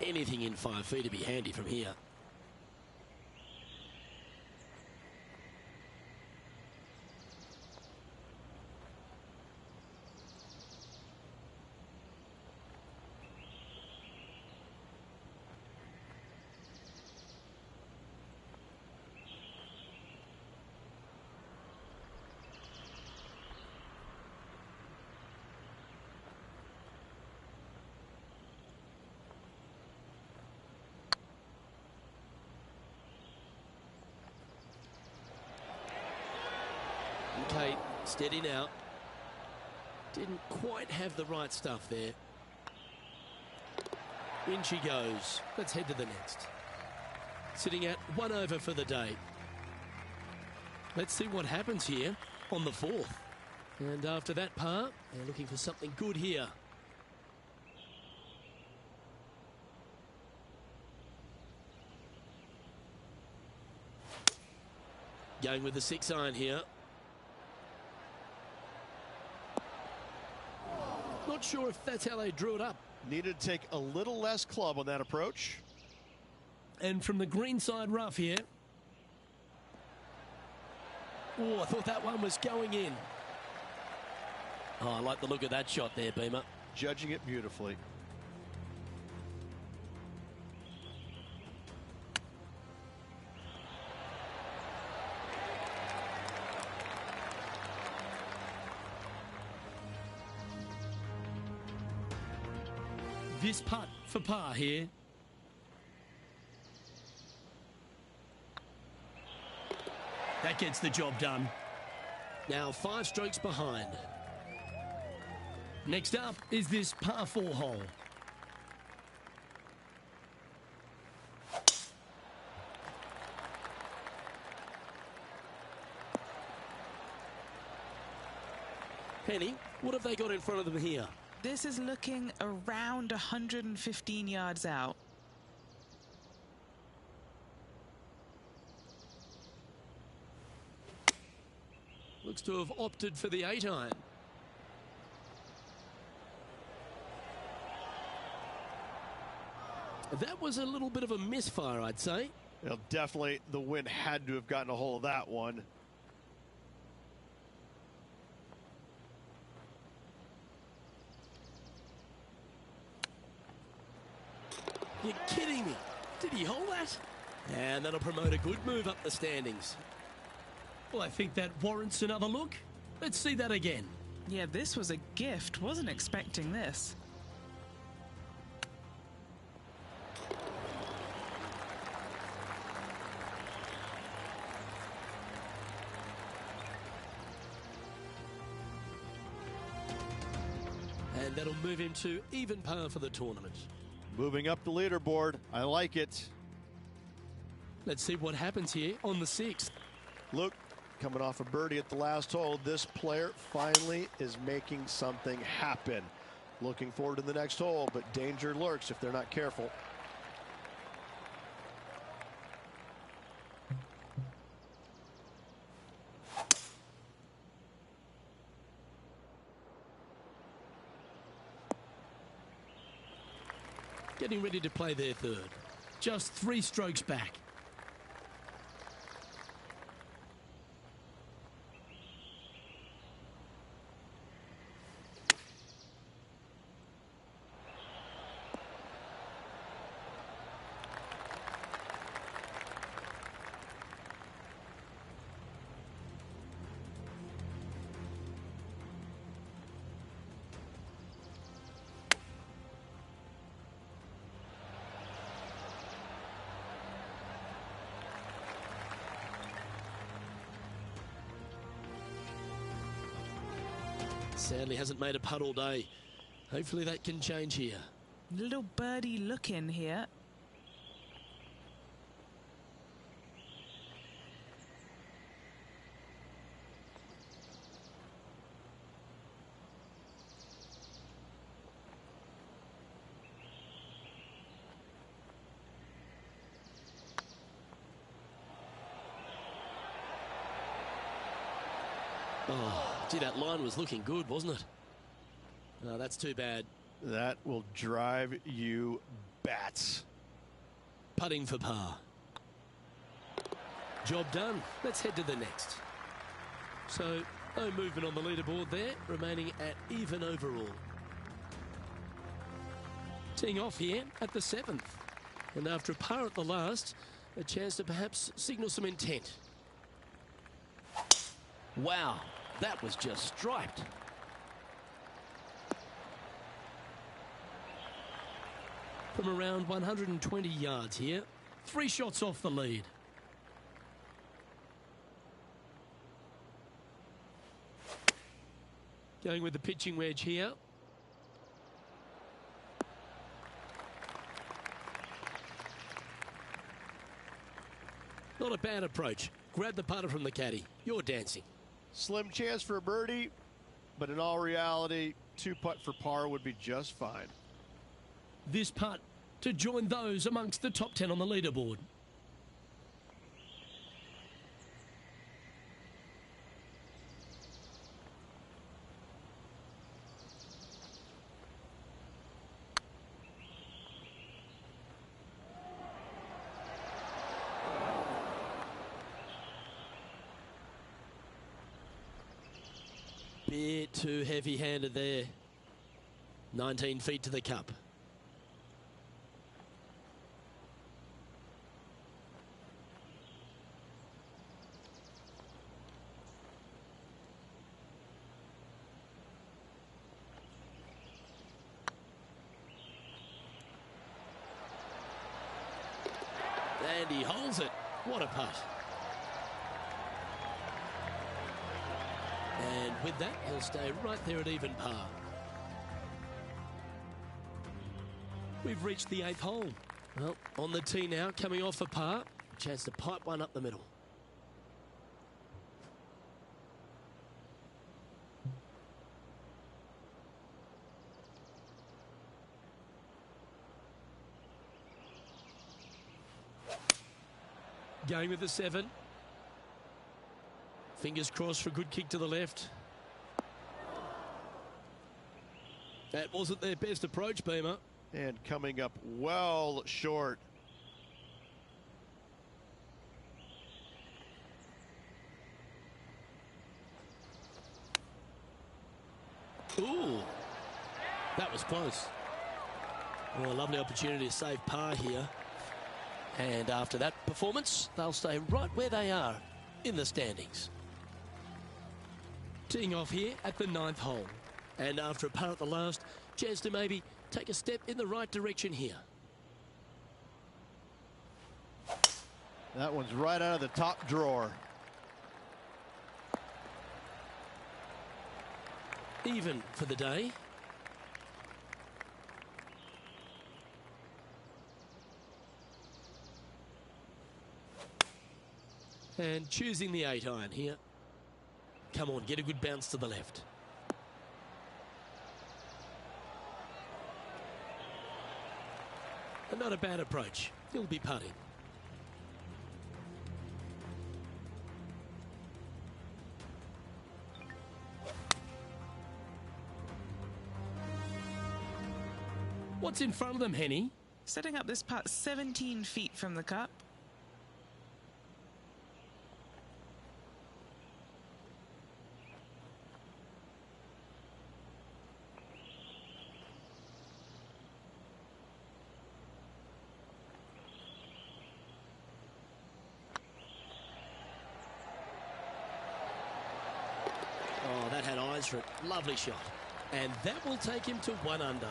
Anything in 5 feet to be handy from here. Okay, steady now. Didn't quite have the right stuff there. In she goes. Let's head to the next. Sitting at 1 over for the day. Let's see what happens here on the 4th. And after that par, they're looking for something good here. Going with the 6-iron here. Not sure if that's how they drew it up. Needed to take a little less club on that approach. And from the green side rough here. Oh, I thought that one was going in. Oh, I like the look of that shot there, Beamer. Judging it beautifully. This putt for par here. That gets the job done. Now 5 strokes behind. Next up is this par 4 hole. Penny, what have they got in front of them here? This is looking around 115 yards out. Looks to have opted for the 8-iron. That was a little bit of a misfire, I'd say. You know, definitely the wind had to have gotten a hold of that one. You're kidding me. Did he hold that? And that'll promote a good move up the standings. Well, I think that warrants another look. Let's see that again. Yeah, this was a gift. Wasn't expecting this. And that'll move him to even par for the tournament. Moving up the leaderboard. I like it. Let's see what happens here on the 6th. Look, coming off a birdie at the last hole, this player finally is making something happen. Looking forward to the next hole, but danger lurks if they're not careful. Getting ready to play their 3rd. Just 3 strokes back. Sadly hasn't made a putt all day. Hopefully that can change here. Little birdie look in here. Oh, gee, that line was looking good, wasn't it? No, that's too bad. That will drive you bats. Putting for par. Job done. Let's head to the next. So, no movement on the leaderboard there, remaining at even overall. Teeing off here at the 7th. And after a par at the last, a chance to perhaps signal some intent. Wow, that was just striped. From around 120 yards here, 3 shots off the lead. Going with the pitching wedge here. Not a bad approach. Grab the putter from the caddy. You're dancing. Slim chance for a birdie, but in all reality, 2 putt for par would be just fine. This putt to join those amongst the top 10 on the leaderboard. bit too heavy-handed there. 19 feet to the cup. And he holds it. What a putt. And with that, he'll stay right there at even par. We've reached the 8th hole. Well, on the tee now, coming off for par. Chance to pipe one up the middle. Going with the 7. Fingers crossed for a good kick to the left. That wasn't their best approach, Beamer. And coming up well short. Ooh, that was close. Well, a lovely opportunity to save par here. And after that performance, they'll stay right where they are in the standings. Teeing off here at the 9th hole. And after a par at the last, chance to maybe take a step in the right direction here. That one's right out of the top drawer. Even for the day. And choosing the 8-iron here. Come on, get a good bounce to the left. And not a bad approach. He'll be putting. What's in front of them, Henny? Setting up this putt 17 feet from the cup. Oh, that had eyes for it. Lovely shot. And that will take him to 1 under.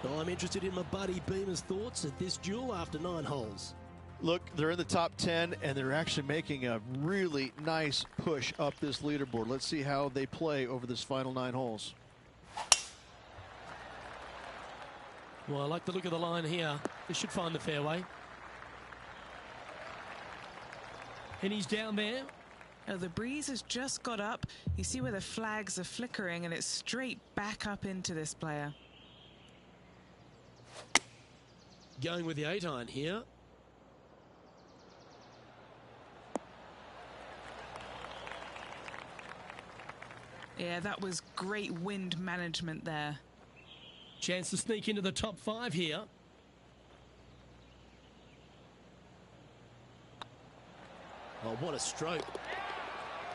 Well, I'm interested in my buddy Beamer's thoughts at this duel after 9 holes. Look, they're in the top 10, and they're actually making a really nice push up this leaderboard. Let's see how they play over this final 9 holes. Well, I like the look of the line here. They should find the fairway. And he's down there. Oh, the breeze has just got up. You see where the flags are flickering, and it's straight back up into this player. Going with the 8-iron here. Yeah, that was great wind management there. Chance to sneak into the top 5 here. Oh, what a stroke.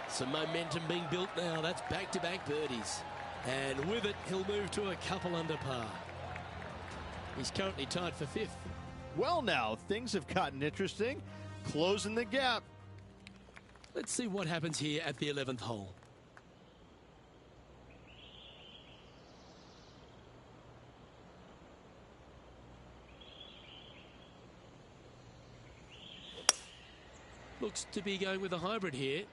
Some momentum being built now. That's back-to-back birdies. And with it, he'll move to a couple under par. He's currently tied for 5th. Well, now, things have gotten interesting. Closing the gap. Let's see what happens here at the 11th hole. Looks to be going with a hybrid here.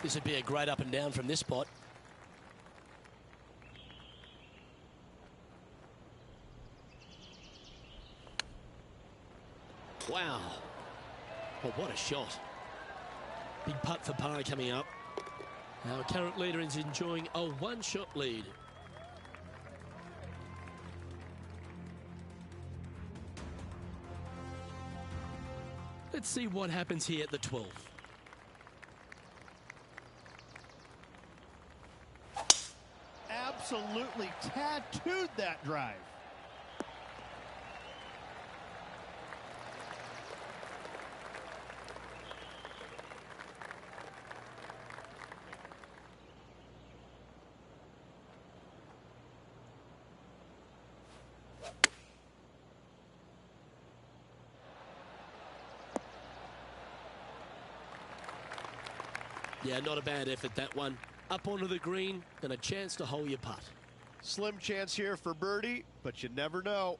This would be a great up and down from this spot. Wow. Oh, what a shot. Big putt for par coming up. Our current leader is enjoying a 1-shot lead. Let's see what happens here at the 12th. Absolutely tattooed that drive. Yeah, not a bad effort, that one. Up onto the green and a chance to hole your putt. Slim chance here for birdie, but you never know.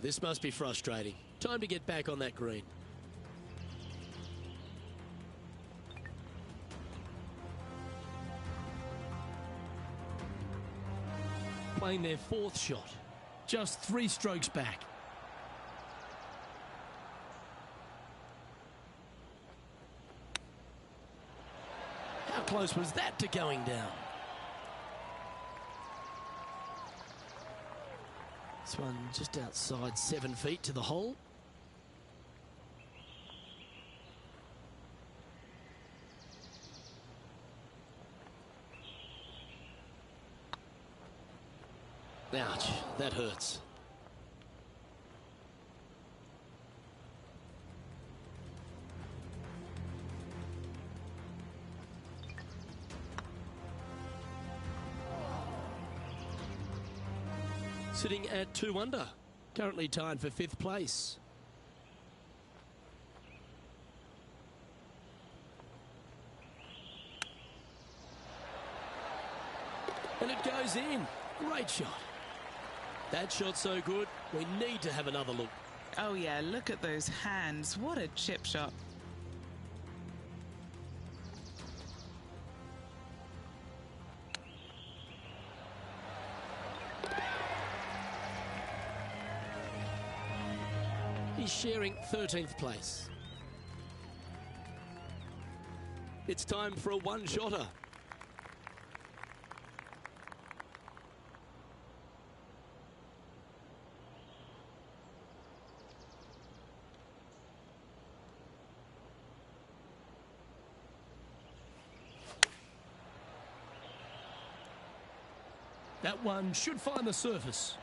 This must be frustrating. Time to get back on that green. Playing their fourth shot. Just 3 strokes back. How close was that to going down? This one just outside 7 feet to the hole. Ouch, that hurts. Sitting at 2 under, currently tied for 5th place. And it goes in. Great shot. That shot's so good, we need to have another look. Oh yeah, look at those hands. What a chip shot. He's sharing 13th place. It's time for a one-shotter. That one should find the surface.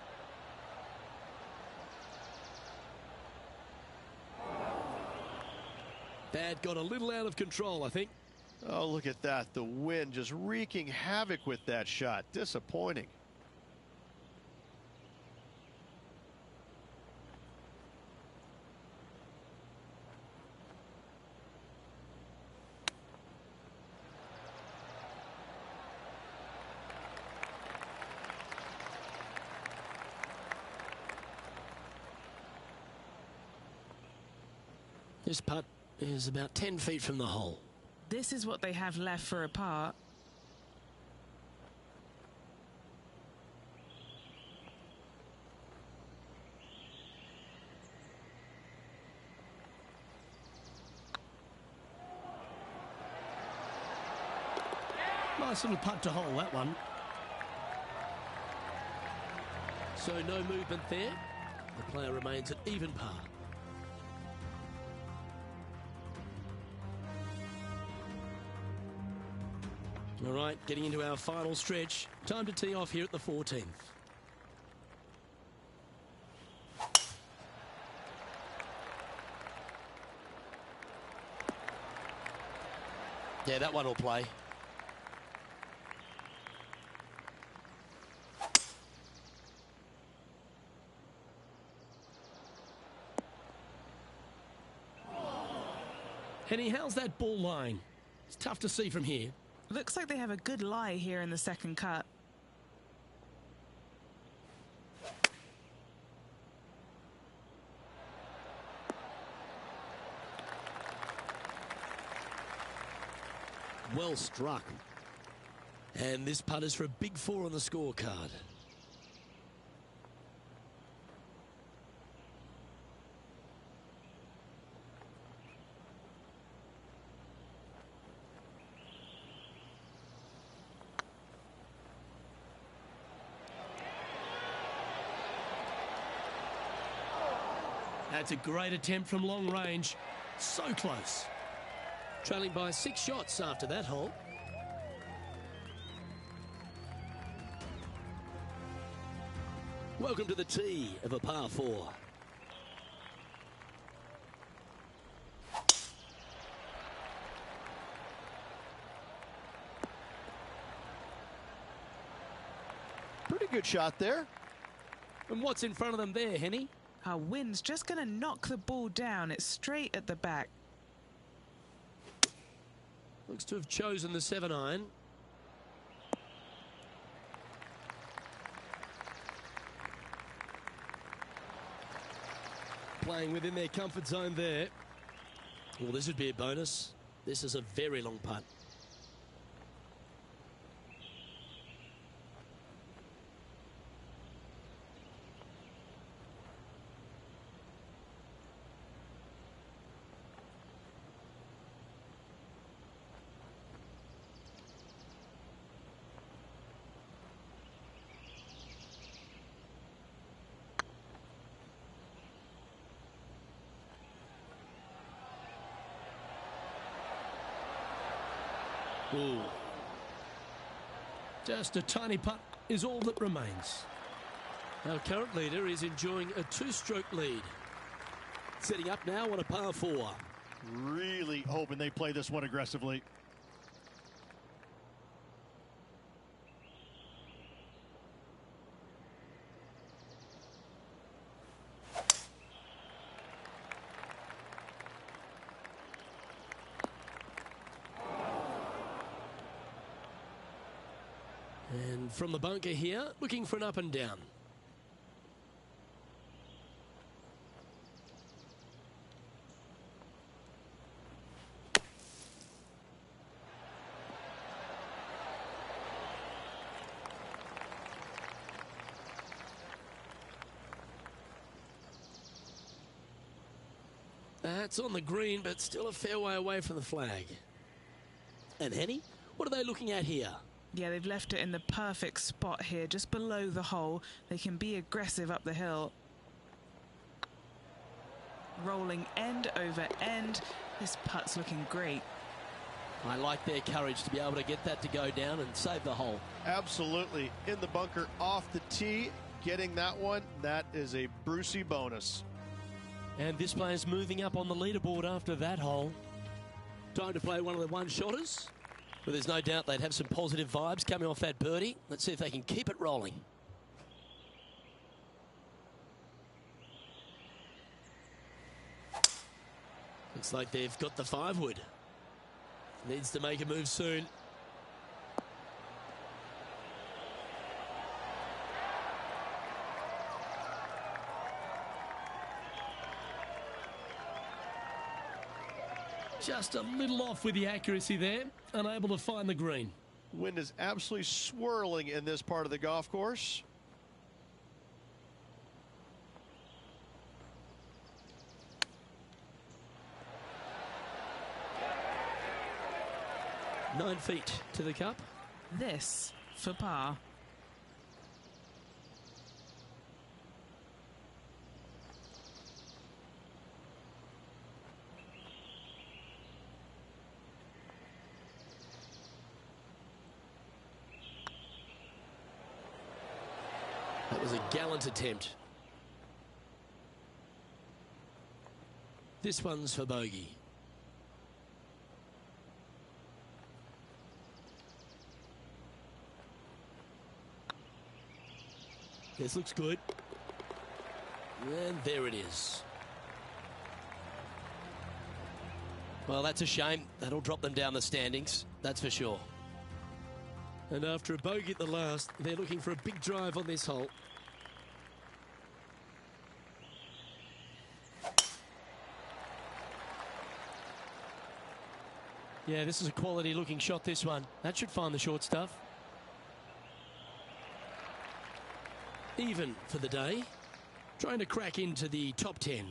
That got a little out of control, I think. Oh, look at that. The wind just wreaking havoc with that shot. Disappointing. This putt is about 10 feet from the hole. This is what they have left for a par. Nice little putt to hole, that one. So no movement there. The player remains at even par. All right, getting into our final stretch. Time to tee off here at the 14th. Yeah, that one will play. Henny, how's that ball line? It's tough to see from here. Looks like they have a good lie here in the second cut. Well struck. And this putt is for a big 4 on the scorecard. That's a great attempt from long range. So close. Trailing by 6 shots after that hole. Welcome to the tee of a par 4. Pretty good shot there. And what's in front of them there, Henny? Our wind's just going to knock the ball down. It's straight at the back. Looks to have chosen the 7-iron. Playing within their comfort zone there. Well, this would be a bonus. This is a very long putt. Ooh. Just a tiny putt is all that remains. Our current leader is enjoying a 2-stroke lead. Setting up now on a par 4. Really hoping they play this one aggressively. And from the bunker here, looking for an up and down. That's on the green, but still a fair way away from the flag. And Henny, what are they looking at here? Yeah, they've left it in the perfect spot here, just below the hole. They can be aggressive up the hill. Rolling end over end. This putt's looking great. I like their courage to be able to get that to go down and save the hole. Absolutely. In the bunker off the tee, getting that one, that is a Brucey bonus. And this player's moving up on the leaderboard after that hole. Time to play one of the one-shotters. Well, there's no doubt they'd have some positive vibes coming off that birdie. Let's see if they can keep it rolling. Looks like they've got the 5-wood. Needs to make a move soon. Just a little off with the accuracy there. Unable to find the green. Wind is absolutely swirling in this part of the golf course. Nine feet to the cup. This for par. That was a gallant attempt. This one's for bogey. This looks good. And there it is. Well, that's a shame. That'll drop them down the standings, that's for sure. And after a bogey at the last, they're looking for a big drive on this hole. Yeah, this is a quality looking shot, this one. That should find the short stuff. Even for the day. Trying to crack into the top 10.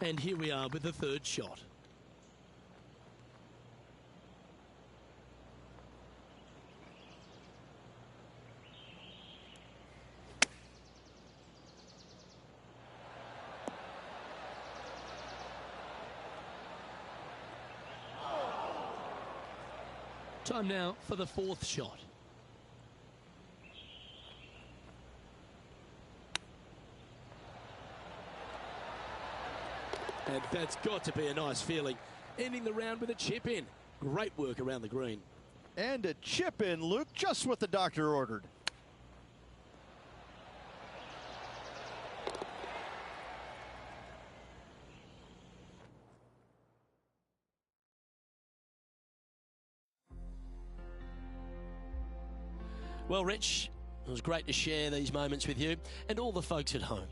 And here we are with the third shot. Time now for the fourth shot. And that's got to be a nice feeling. Ending the round with a chip in. Great work around the green. And a chip in, Luke, just what the doctor ordered. Well, Rich, it was great to share these moments with you and all the folks at home.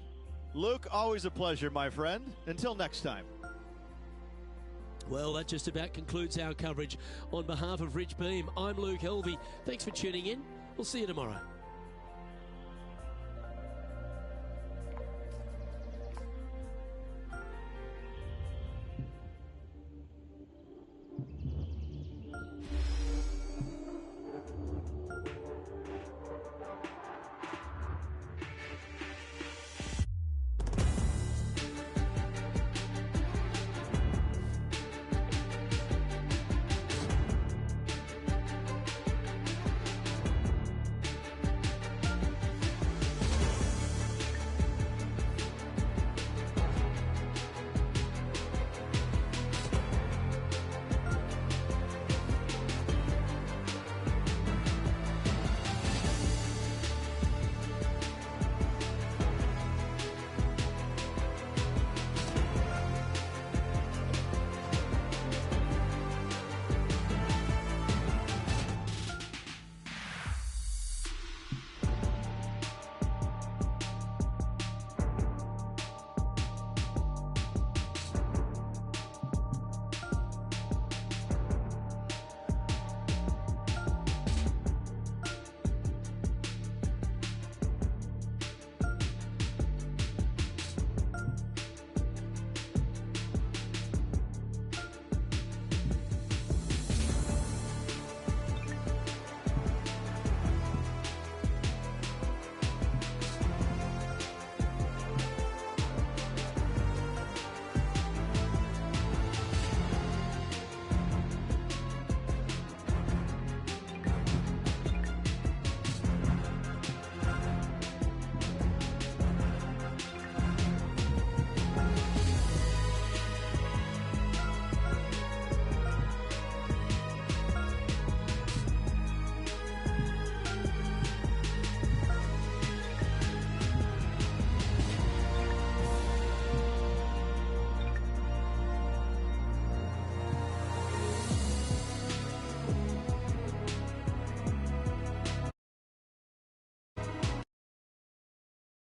Luke, always a pleasure, my friend. Until next time. Well, that just about concludes our coverage. On behalf of Rich Beam, I'm Luke Helvey. Thanks for tuning in. We'll see you tomorrow.